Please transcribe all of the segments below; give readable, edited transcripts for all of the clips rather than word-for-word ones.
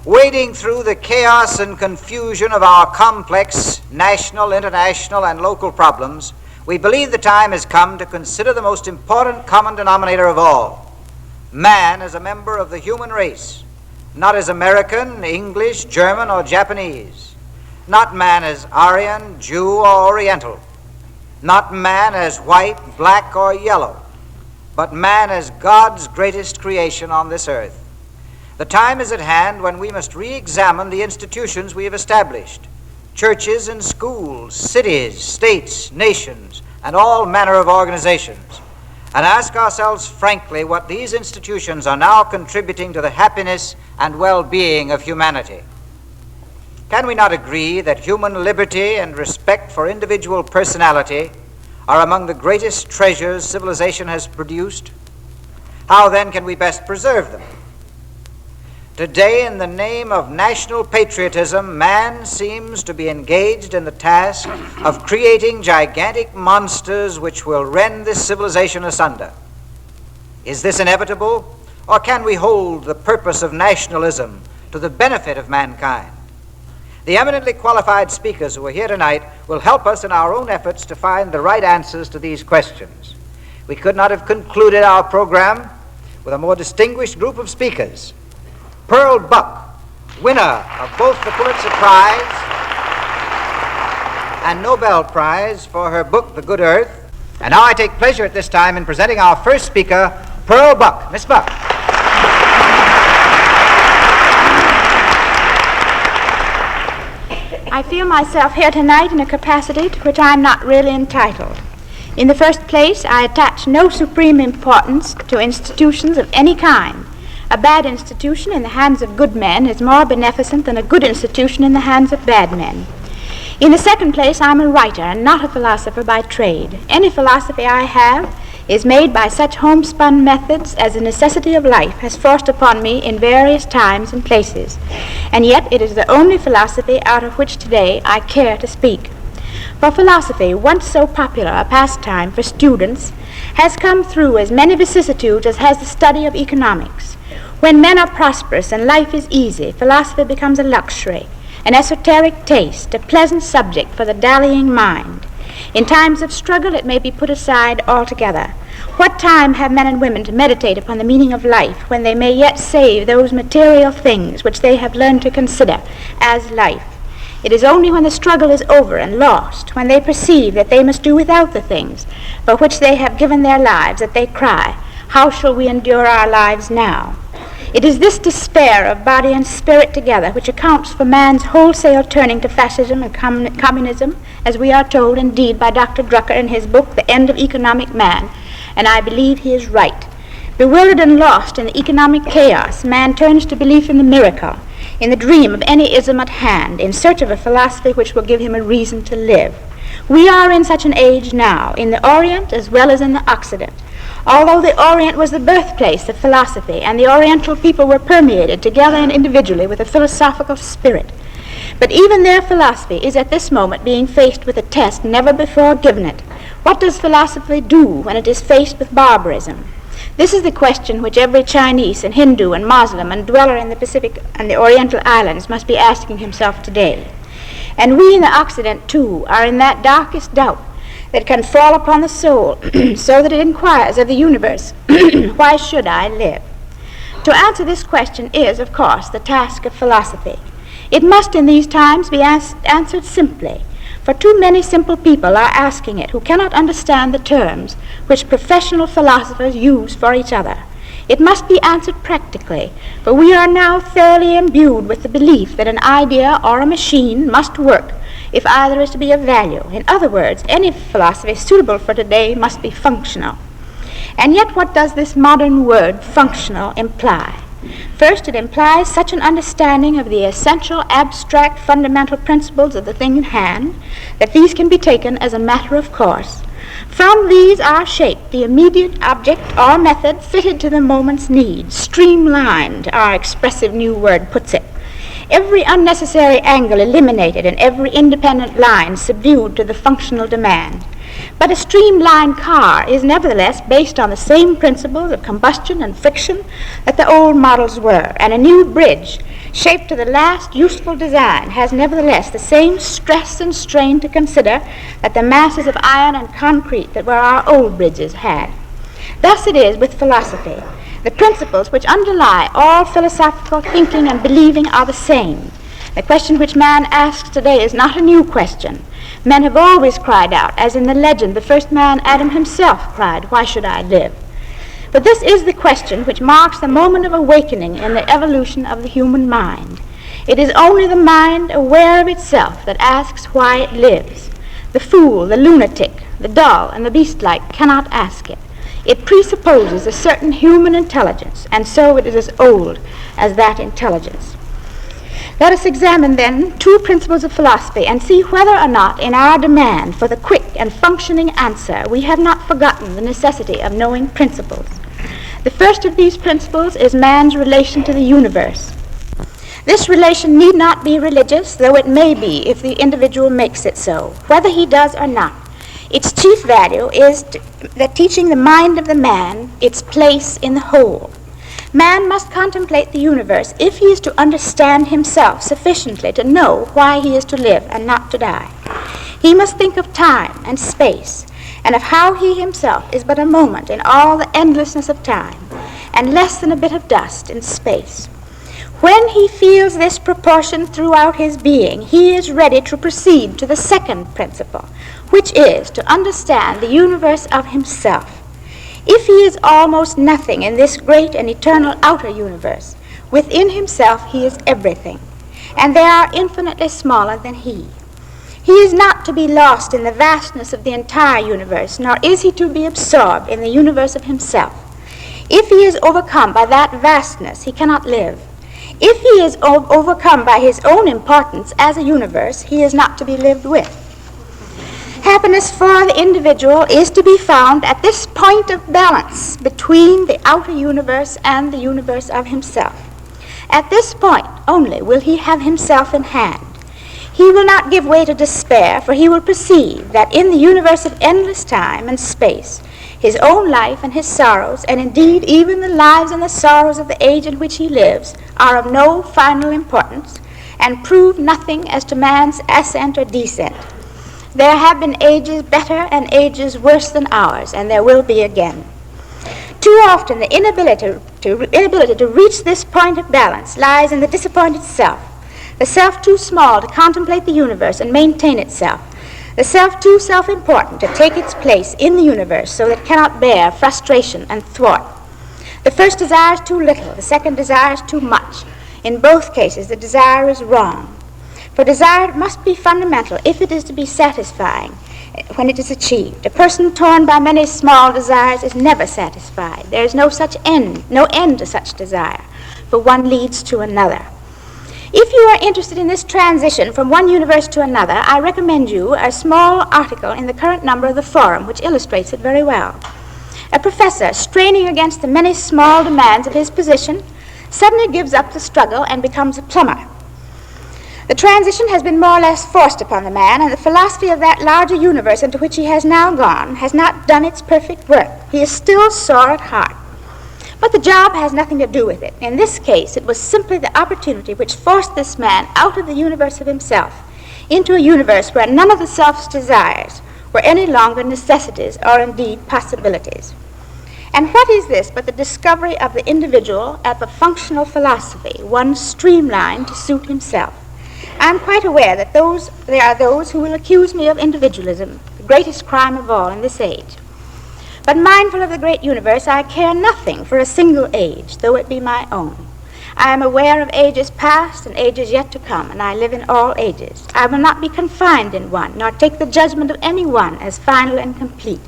wading through the chaos and confusion of our complex national, international, and local problems, we believe the time has come to consider the most important common denominator of all: man as a member of the human race, not as American, English, German, or Japanese, not man as Aryan, Jew, or Oriental, not man as white, black, or yellow, but man as God's greatest creation on this earth. The time is at hand when we must re-examine the institutions we have established, churches and schools, cities, states, nations, and all manner of organizations, and ask ourselves frankly what these institutions are now contributing to the happiness and well-being of humanity. Can we not agree that human liberty and respect for individual personality are among the greatest treasures civilization has produced? How then can we best preserve them? Today, in the name of national patriotism, man seems to be engaged in the task of creating gigantic monsters which will rend this civilization asunder. Is this inevitable, or can we hold the purpose of nationalism to the benefit of mankind? The eminently qualified speakers who are here tonight will help us in our own efforts to find the right answers to these questions. We could not have concluded our program with a more distinguished group of speakers. Pearl Buck, winner of both the Pulitzer Prize and Nobel Prize for her book, The Good Earth. And now I take pleasure at this time in presenting our first speaker, Pearl Buck. Miss Buck. I feel myself here tonight in a capacity to which I am not really entitled. In the first place, I attach no supreme importance to institutions of any kind. A bad institution in the hands of good men is more beneficent than a good institution in the hands of bad men. In the second place, I'm a writer and not a philosopher by trade. Any philosophy I have is made by such homespun methods as the necessity of life has forced upon me in various times and places, and yet it is the only philosophy out of which today I care to speak. For philosophy, once so popular a pastime for students, has come through as many vicissitudes as has the study of economics. When men are prosperous and life is easy, philosophy becomes a luxury, an esoteric taste, a pleasant subject for the dallying mind. In times of struggle, it may be put aside altogether. What time have men and women to meditate upon the meaning of life when they may yet save those material things which they have learned to consider as life? It is only when the struggle is over and lost, when they perceive that they must do without the things for which they have given their lives, that they cry, "How shall we endure our lives now?" It is this despair of body and spirit together which accounts for man's wholesale turning to fascism and communism, as we are told indeed by Dr. Drucker in his book, The End of Economic Man, and I believe he is right. Bewildered and lost in the economic chaos, man turns to belief in the miracle, in the dream of any ism at hand, in search of a philosophy which will give him a reason to live. We are in such an age now, in the Orient as well as in the Occident. Although the Orient was the birthplace of philosophy, and the Oriental people were permeated together and individually with a philosophical spirit, but even their philosophy is at this moment being faced with a test never before given it. What does philosophy do when it is faced with barbarism? This is the question which every Chinese and Hindu and Muslim and dweller in the Pacific and the Oriental Islands must be asking himself today. And we in the Occident, too, are in that darkest doubt that can fall upon the soul so that it inquires of the universe, why should I live? To answer this question is, of course, the task of philosophy. It must in these times be answered simply, for too many simple people are asking it who cannot understand the terms which professional philosophers use for each other. It must be answered practically, for we are now thoroughly imbued with the belief that an idea or a machine must work if either is to be of value. In other words, any philosophy suitable for today must be functional. And yet what does this modern word functional imply? First, it implies such an understanding of the essential, abstract, fundamental principles of the thing in hand that these can be taken as a matter of course. From these are shaped the immediate object or method fitted to the moment's needs, streamlined, our expressive new word puts it. Every unnecessary angle eliminated and every independent line subdued to the functional demand. But a streamlined car is nevertheless based on the same principles of combustion and friction that the old models were, and a new bridge shaped to the last useful design, has nevertheless the same stress and strain to consider that the masses of iron and concrete that were our old bridges had. Thus it is with philosophy. The principles which underlie all philosophical thinking and believing are the same. The question which man asks today is not a new question. Men have always cried out, as in the legend, the first man, Adam himself, cried, "Why should I live?" But this is the question which marks the moment of awakening in the evolution of the human mind. It is only the mind aware of itself that asks why it lives. The fool, the lunatic, the dull, and the beast-like cannot ask it. It presupposes a certain human intelligence, and so it is as old as that intelligence. Let us examine, then, two principles of philosophy and see whether or not in our demand for the quick and functioning answer we have not forgotten the necessity of knowing principles. The first of these principles is man's relation to the universe. This relation need not be religious, though it may be if the individual makes it so, whether he does or not. Its chief value is teaching the mind of the man its place in the whole. Man must contemplate the universe if he is to understand himself sufficiently to know why he is to live and not to die. He must think of time and space, and of how he himself is but a moment in all the endlessness of time, and less than a bit of dust in space. When he feels this proportion throughout his being, he is ready to proceed to the second principle, which is to understand the universe of himself. If he is almost nothing in this great and eternal outer universe, within himself he is everything, and there are infinitely smaller than he. He is not to be lost in the vastness of the entire universe, nor is he to be absorbed in the universe of himself. If he is overcome by that vastness, he cannot live. If he is overcome by his own importance as a universe, he is not to be lived with. Happiness for the individual is to be found at this point of balance between the outer universe and the universe of himself. At this point only will he have himself in hand. He will not give way to despair, for he will perceive that in the universe of endless time and space, his own life and his sorrows, and indeed even the lives and the sorrows of the age in which he lives, are of no final importance, and prove nothing as to man's ascent or descent. There have been ages better and ages worse than ours, and there will be again. Too often the inability to reach this point of balance lies in the disappointed self, the self too small to contemplate the universe and maintain itself, the self too self-important to take its place in the universe so that it cannot bear frustration and thwart. The first desires too little, the second desires too much. In both cases the desire is wrong. For desire must be fundamental if it is to be satisfying when it is achieved. A person torn by many small desires is never satisfied. There is no end to such desire, for one leads to another. If you are interested in this transition from one universe to another, I recommend you a small article in the current number of the Forum which illustrates it very well. A professor, straining against the many small demands of his position, suddenly gives up the struggle and becomes a plumber. The transition has been more or less forced upon the man, and the philosophy of that larger universe into which he has now gone has not done its perfect work. He is still sore at heart. But the job has nothing to do with it. In this case, it was simply the opportunity which forced this man out of the universe of himself into a universe where none of the self's desires were any longer necessities or indeed possibilities. And what is this but the discovery of the individual as a functional philosophy, one streamlined to suit himself? I am quite aware that there are those who will accuse me of individualism, the greatest crime of all in this age. But mindful of the great universe, I care nothing for a single age, though it be my own. I am aware of ages past and ages yet to come, and I live in all ages. I will not be confined in one, nor take the judgment of any one as final and complete.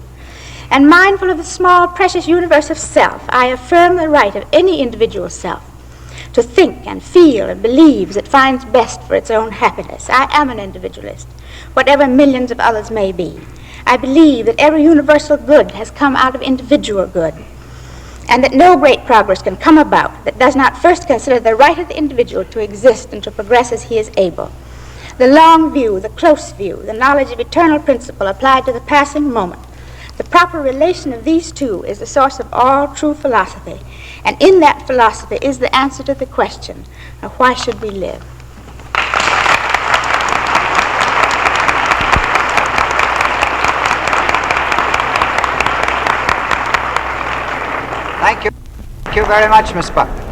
And mindful of the small, precious universe of self, I affirm the right of any individual self to think and feel and believe as it finds best for its own happiness. I am an individualist, whatever millions of others may be. I believe that every universal good has come out of individual good, and that no great progress can come about that does not first consider the right of the individual to exist and to progress as he is able. The long view, the close view, the knowledge of eternal principle applied to the passing moment, The proper relation of these two is the source of all true philosophy, and in that philosophy is the answer to the question of why should we live. Thank you. Thank you very much, Miss Buck.